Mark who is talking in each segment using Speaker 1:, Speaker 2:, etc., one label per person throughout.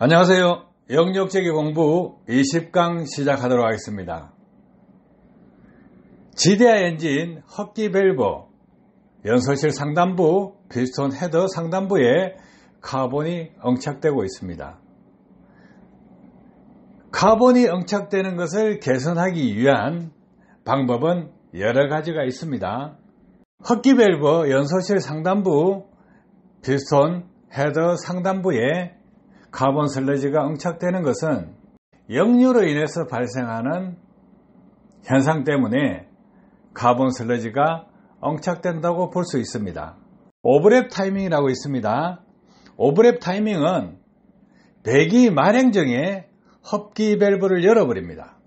Speaker 1: 안녕하세요. 영역재기 공부 20강 시작하도록 하겠습니다. 지대하 엔진 흡기 밸브, 연소실 상단부, 피스톤 헤더 상단부에 카본이 응착되고 있습니다. 카본이 응착되는 것을 개선하기 위한 방법은 여러 가지가 있습니다. 흡기 밸브, 연소실 상단부, 피스톤 헤더 상단부에 카본 슬러지가 응착되는 것은 역류로 인해서 발생하는 현상 때문에 카본 슬러지가 응착된다고 볼 수 있습니다. 오버랩 타이밍이라고 있습니다. 오버랩 타이밍은 배기 말행정에 흡기 밸브를 열어버립니다.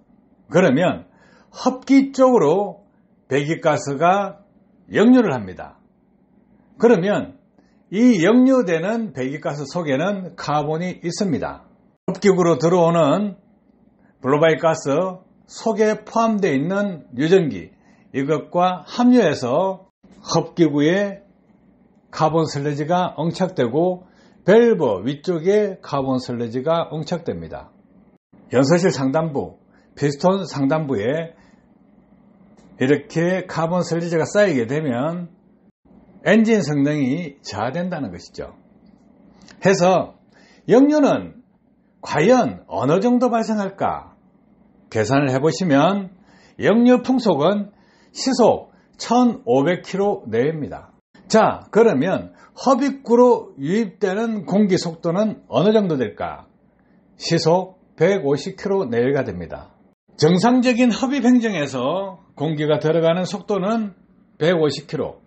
Speaker 1: 그러면 흡기 쪽으로 배기가스가 역류를 합니다. 그러면 이 역류되는 배기가스 속에는 카본이 있습니다. 흡기구로 들어오는 블로바이트 가스 속에 포함되어 있는 유전기, 이것과 합류해서 흡기구에 카본 슬러지가 응착되고 밸브 위쪽에 카본 슬러지가 응착됩니다. 연소실 상단부, 피스톤 상단부에 이렇게 카본 슬러지가 쌓이게 되면 엔진 성능이 저하된다는 것이죠. 해서 역류는 과연 어느 정도 발생할까 계산을 해보시면 역류 풍속은 시속 1500km 내외입니다. 자, 그러면 흡입구로 유입되는 공기 속도는 어느 정도 될까? 시속 150km 내외가 됩니다. 정상적인 흡입 행정에서 공기가 들어가는 속도는 150km,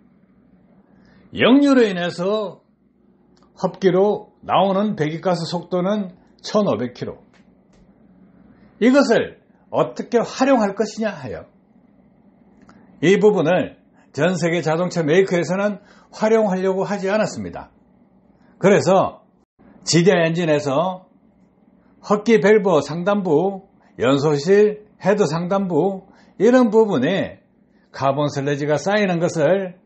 Speaker 1: 역류로 인해서 흡기로 나오는 배기가스 속도는 1500km. 이것을 어떻게 활용할 것이냐 하여 이 부분을 전세계 자동차 메이커에서는 활용하려고 하지 않았습니다. 그래서 지대하 엔진에서 흡기 밸브 상단부, 연소실 헤드 상단부 이런 부분에 카본 슬러지가 쌓이는 것을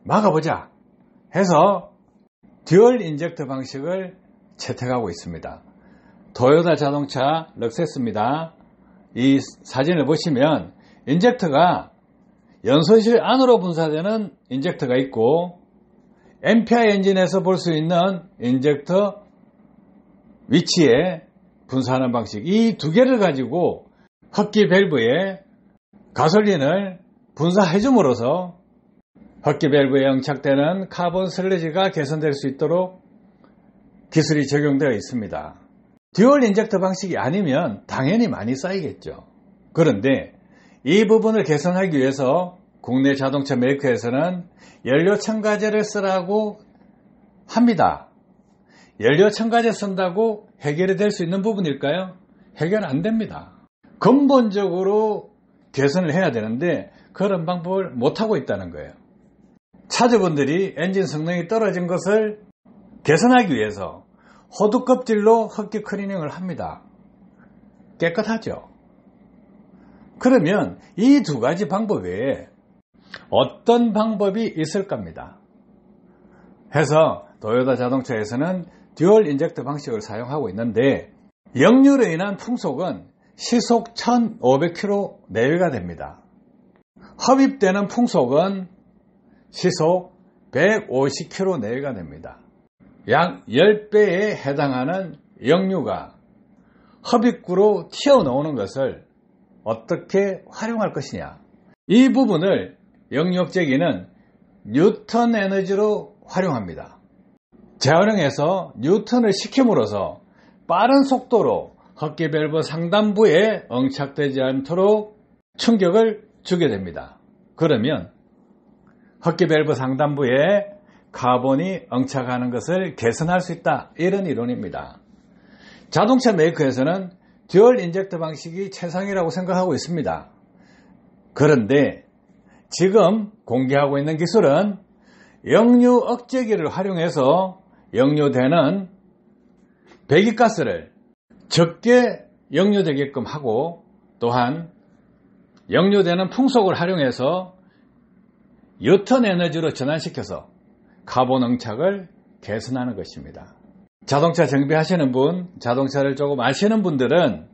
Speaker 1: 막아보자 해서 듀얼 인젝터 방식을 채택하고 있습니다. 토요타 자동차 럭세스입니다. 이 사진을 보시면 인젝터가 연소실 안으로 분사되는 인젝터가 있고 MPI 엔진에서 볼 수 있는 인젝터 위치에 분사하는 방식, 이 두 개를 가지고 흡기 밸브에 가솔린을 분사해 줌으로써 흡기 밸브에 응착되는 카본 슬러지가 개선될 수 있도록 기술이 적용되어 있습니다. 듀얼 인젝터 방식이 아니면 당연히 많이 쌓이겠죠. 그런데 이 부분을 개선하기 위해서 국내 자동차 메이커에서는 연료 첨가제를 쓰라고 합니다. 연료 첨가제 쓴다고 해결이 될 수 있는 부분일까요? 해결 안 됩니다. 근본적으로 개선을 해야 되는데 그런 방법을 못하고 있다는 거예요. 차주분들이 엔진 성능이 떨어진 것을 개선하기 위해서 호두 껍질로 흡기 클리닝을 합니다. 깨끗하죠? 그러면 이 두 가지 방법 외에 어떤 방법이 있을까 합니다. 해서 토요타 자동차에서는 듀얼 인젝터 방식을 사용하고 있는데 역류로 인한 풍속은 시속 1500km 내외가 됩니다. 흡입되는 풍속은 시속 150km 내외가 됩니다. 약 10배에 해당하는 역류가 흡입구로 튀어나오는 것을 어떻게 활용할 것이냐, 이 부분을 영역재기는 뉴턴 에너지로 활용합니다. 재활용해서 뉴턴을 시킴으로써 빠른 속도로 흡기 밸브 상단부에 응착되지 않도록 충격을 주게 됩니다. 그러면 흡기 밸브 상단부에 카본이 응착하는 것을 개선할 수 있다, 이런 이론입니다. 자동차 메이커에서는 듀얼 인젝터 방식이 최상이라고 생각하고 있습니다. 그런데 지금 공개하고 있는 기술은 역류 억제기를 활용해서 역류되는 배기가스를 적게 역류되게끔 하고, 또한 역류되는 풍속을 활용해서 뉴턴 에너지로 전환시켜서 카본 응착을 개선하는 것입니다. 자동차 정비하시는 분, 자동차를 조금 아시는 분들은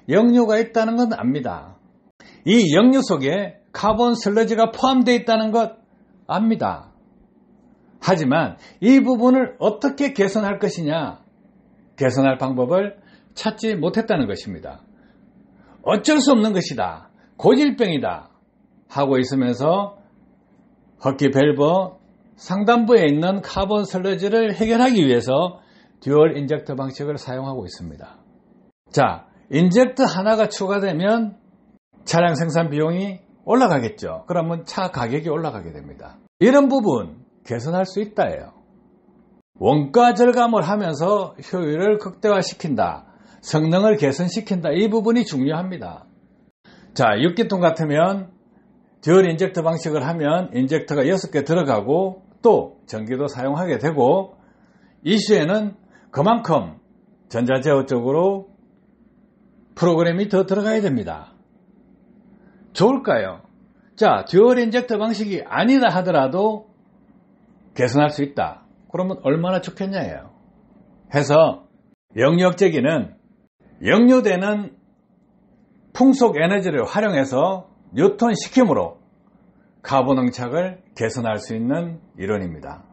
Speaker 1: 역류가 있다는 건 압니다. 이 역류 속에 카본 슬러지가 포함되어 있다는 것 압니다. 하지만 이 부분을 어떻게 개선할 것이냐, 개선할 방법을 찾지 못했다는 것입니다. 어쩔 수 없는 것이다, 고질병이다 하고 있으면서 헛기 밸브 상단부에 있는 카본 슬러지를 해결하기 위해서 듀얼 인젝터 방식을 사용하고 있습니다. 자, 인젝터 하나가 추가되면 차량 생산 비용이 올라가겠죠. 그러면 차 가격이 올라가게 됩니다. 이런 부분 개선할 수 있다예요. 원가 절감을 하면서 효율을 극대화시킨다, 성능을 개선시킨다, 이 부분이 중요합니다. 자, 6기통 같으면 듀얼 인젝터 방식을 하면 인젝터가 6개 들어가고 또 전기도 사용하게 되고, 이슈에는 그만큼 전자제어 쪽으로 프로그램이 더 들어가야 됩니다. 좋을까요? 자, 듀얼 인젝터 방식이 아니다 하더라도 개선할 수 있다. 그러면 얼마나 좋겠냐예요. 해서 역류역제기는 역류되는 풍속 에너지를 활용해서 뉴턴 시킴으로 카본 응착을 개선할 수 있는 이론입니다.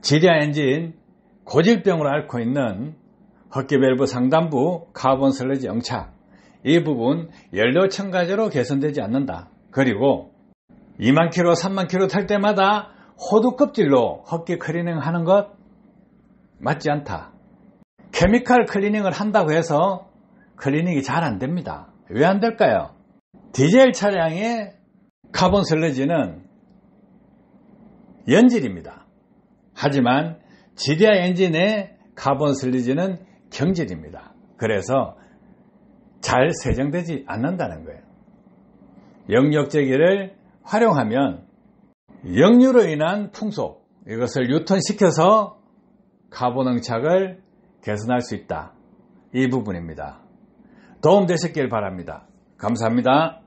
Speaker 1: 지리아 엔진 고질병으로 앓고 있는 헛기 밸브 상단부 카본 슬러지 응착, 이 부분 연료 첨가제로 개선되지 않는다. 그리고 2만 킬로, 3만 킬로 탈 때마다 호두 껍질로 헛기 클리닝 하는 것 맞지 않다. 케미칼 클리닝을 한다고 해서 클리닝이 잘 안 됩니다. 왜 안 될까요? 디젤 차량의 카본 슬러지는 연질입니다. 하지만 지리아 엔진의 카본 슬러지는 경질입니다. 그래서 잘 세정되지 않는다는 거예요. 역류역제기를 활용하면 역류로 인한 풍속, 이것을 뉴턴시켜서 카본 응착을 개선할 수 있다. 이 부분입니다. 도움 되셨길 바랍니다. 감사합니다.